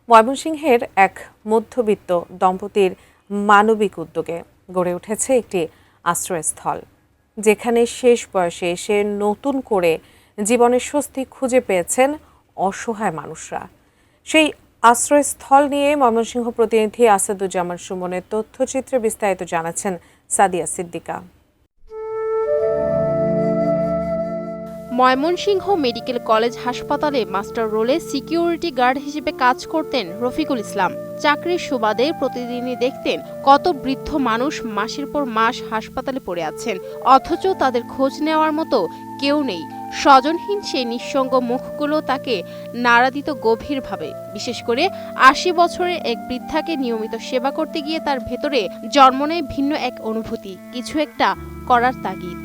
ময়মনসিংহের এক মধ্যবিত্ত দম্পতির মানবিক উদ্যোগে গড়ে উঠেছে একটি আশ্রয়স্থল, যেখানে শেষ বয়সে এসে নতুন করে জীবনের স্বস্তি খুঁজে পেয়েছেন অসহায় মানুষরা। সেই আশ্রয়স্থল নিয়ে ময়মনসিংহ প্রতিনিধি আসাদুজ্জামান সুমনের তথ্যচিত্রে বিস্তারিত জানাচ্ছেন সাদিয়া সিদ্দিকা। ময়মনসিংহ মেডিকেল কলেজ হাসপাতালে মাস্টার রোলে সিকিউরিটি গার্ড হিসেবে কাজ করতেন রফিকুল ইসলাম। চাকরির সুবাদে প্রতিদিনই দেখতেন কত বৃদ্ধ মানুষ মাসের পর মাস হাসপাতালে পড়ে আছেন, অথচ তাদের খোঁজ নেওয়ার মতো কেউ নেই। স্বজনহীন সেই নিঃসঙ্গ মুখগুলো তাকে নাড়া দিত গভীরভাবে। বিশেষ করে ৮০ বছরের এক বৃদ্ধাকে নিয়মিত সেবা করতে গিয়ে তার ভেতরে জন্ম নেয় ভিন্ন এক অনুভূতি, কিছু একটা করার তাগিদ।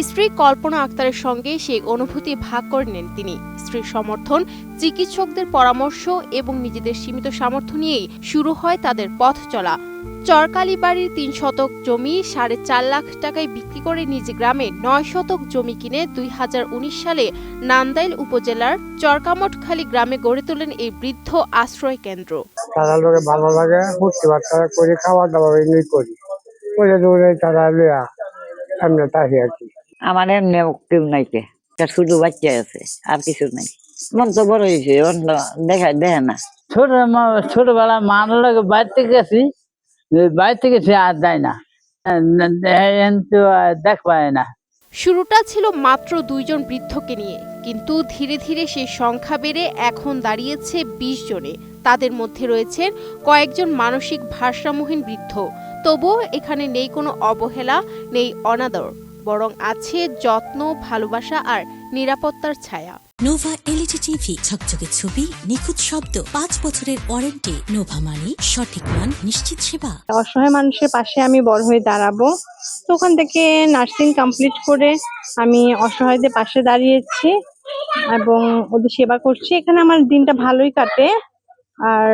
স্ত্রী কল্পনা আক্তারের সঙ্গে সেই অনুভূতি ভাগ করে নেন তিনি। স্ত্রীর সমর্থন, চিকিৎসকদের পরামর্শ এবং নিজেদের সীমিত সামর্থ্য নিয়েই শুরু হয় তাদের পথ চলা। চরকালীবাড়ির ৩ শতক জমি ৪.৫ লাখ টাকায় বিক্রি করে নিজ গ্রামে ৯ শতক জমি কিনে ২০১৯ সালে নান্দাইল উপজেলার চরকামঠখালী গ্রামে গড়ে তোলেন এই বৃদ্ধ আশ্রয় কেন্দ্র। ভালো লাগে, করে খাওয়া দাওয়া করি, আমার এমনি কেউ নাই, শুধু বাচ্চা আছে, আর কিছু নাই। মন তো বড় হয়েছে, দেখে না। ছোটবেলা মার লাগে বাড়িতে গেছি, বাড়িতে গেছি আর দেয় না, দেখ পায় না। শুরুটা ছিল মাত্র 2 জন বৃদ্ধকে নিয়ে, কিন্তু ধীরে ধীরে সেই সংখ্যা বেড়ে এখন দাঁড়িয়েছে 20 জনে। তাদের মধ্যে রয়েছেন কয়েকজন মানসিক ভারসাম্যহীন বৃদ্ধ। তবুও এখানে নেই কোনো অবহেলা, নেই অনাদর, বরং আছে যত্ন, ভালোবাসা আর নিরাপত্তার ছায়া। নোভা এলইডি টিভি, ঝকঝকে ছবি, নিখুঁত শব্দ, 5 বছরের ওয়ারেন্টি। নোভা মানে সঠিক মান, নিশ্চিত সেবা। অসহায় মানুষের পাশে আমি বড় হয়ে দাঁড়াবো, তো ওখান থেকে নার্সিং কমপ্লিট করে আমি অসহায়দের পাশে দাঁড়িয়েছি এবং ওদের সেবা করছি। এখানে আমার দিনটা ভালোই কাটে, আর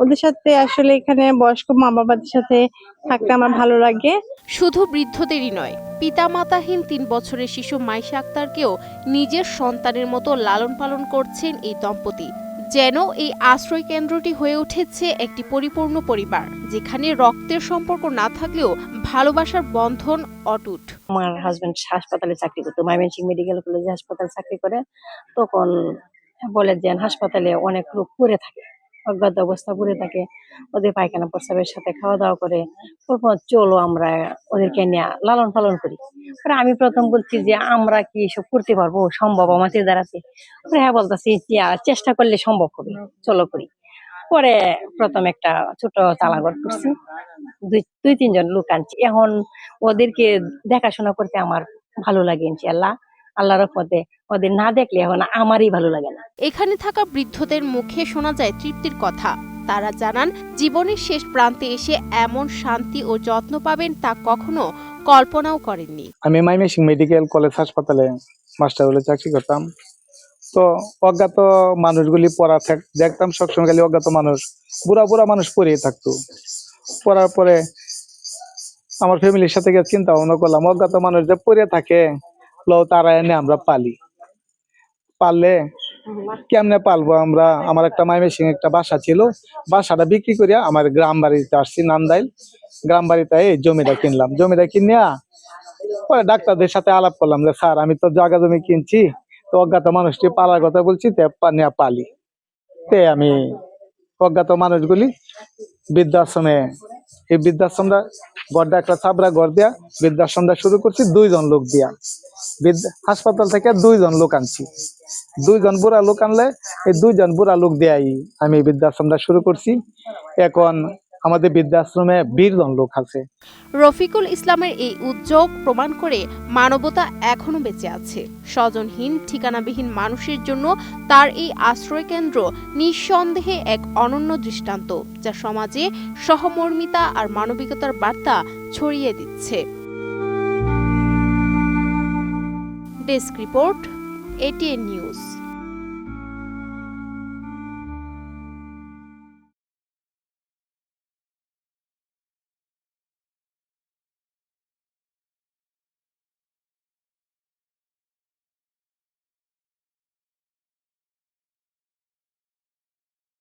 ওদের সাথে আসলে এখানে বয়স্ক মা বাবাদের সাথে থাকতে আমার ভালো লাগে। শুধু বৃদ্ধদেরই নয়, পিতামাতাহীন 3 বছরের শিশু মাইশা আক্তারকেও নিজের সন্তানের মতো লালন পালন করছেন এই দম্পতি। যেন এই আশ্রয় কেন্দ্রটি হয়ে উঠেছে একটি পরিপূর্ণ পরিবার, যেখানে রক্তের সম্পর্ক না থাকলেও ভালোবাসার বন্ধন অটুট। আমার হাজবেন্ড হাসপাতালে চাকরি করতো, ময়মনসিংহ মেডিকেল কলেজে হাসপাতালে চাকরি করে। তখন বলে যে হাসপাতালে অনেক লোক পড়ে থাকে, অজ্ঞাত অবস্থা পড়ে থাকে, ওদের পায়খানা প্রস্রাবের সাথে খাওয়া দাওয়া করে। চলো আমরা ওদেরকে নিয়ে লালন পালন করি। আমি প্রথম বলছি যে আমরা কি এসব করতে পারবো, সম্ভব আমাদের দ্বারাতে? হ্যাঁ বলতেছি, চেষ্টা করলে সম্ভব হবে, চলো করি। পরে প্রথম একটা ছোট চালাঘর করছি, 2-3 জন লোক আনছি। এখন ওদেরকে দেখাশোনা করতে আমার ভালো লাগে, ইনশাআল্লাহ। আল্লাহর রহমতে ওদের না দেখলে এখন আমারই ভালো লাগে না। এখানে থাকা বৃদ্ধদের মুখে শোনা যায় তৃপ্তির কথা। তারা জানান, জীবনের শেষ প্রান্তে এসে এমন শান্তি ও যত্ন পাবেন তা কখনো কল্পনাও করেননি। আমি ময়মনসিংহ মেডিকেল কলেজ হাসপাতালে মাস্টার রোলে চাকরি করতাম। তো অজ্ঞাত মানুষগুলি পড়া দেখতাম সবসময়, খালি অজ্ঞাত মানুষ, বুড়া মানুষ পড়িয়ে থাকতো। পড়ার পরে আমার ফ্যামিলির সাথে চিন্তা ভাবনা করলাম, অজ্ঞাত মানুষ যে পড়ে থাকে, তারা এনে আমরা পারলে কেমনে পালবো আমরা। আমার একটা ময়মনসিংহে একটা বাসা ছিল, বাসাটা বিক্রি করিয়া আমার গ্রাম বাড়িতে আসছি, নান্দাইল গ্রাম বাড়িতে এই জমিটা কিনলাম। জমিটা কিনিয়া পরে ডাক্তারদের সাথে আলাপ করলাম যে স্যার, আমি তো জায়গা জমি কিনছি, তো অজ্ঞাত মানুষটি পালার কথা বলছি, পালি। আমি অজ্ঞাত মানুষগুলি বৃদ্ধাশ্রমে, এই বৃদ্ধাশ্রমটা গড়টা একটা ছাবড়া ঘর দিয়া বৃদ্ধাশ্রমটা শুরু করছি 2 জন লোক দিয়া। হাসপাতাল থেকে 2 জন লোক আনছি, 2 জন বুড়া লোক আনলে এই 2 জন বুড়া লোক দিয়াই আমি বৃদ্ধাশ্রমটা শুরু করছি। এখন আমাদের বৃদ্ধাশ্রমে 20 জন লোক আছে। রফিকুল ইসলামের এই উদ্যোগ প্রমাণ করে মানবতা এখনো বেঁচে আছে। স্বজনহীন, ঠিকানাবিহীন মানুষের জন্য তার এই আশ্রয় কেন্দ্র নিঃসন্দেহে এক অনন্য দৃষ্টান্ত, যা সমাজে সহমর্মিতা আর মানবিকতার বার্তা ছড়িয়ে দিচ্ছে। Desk report, ATN news.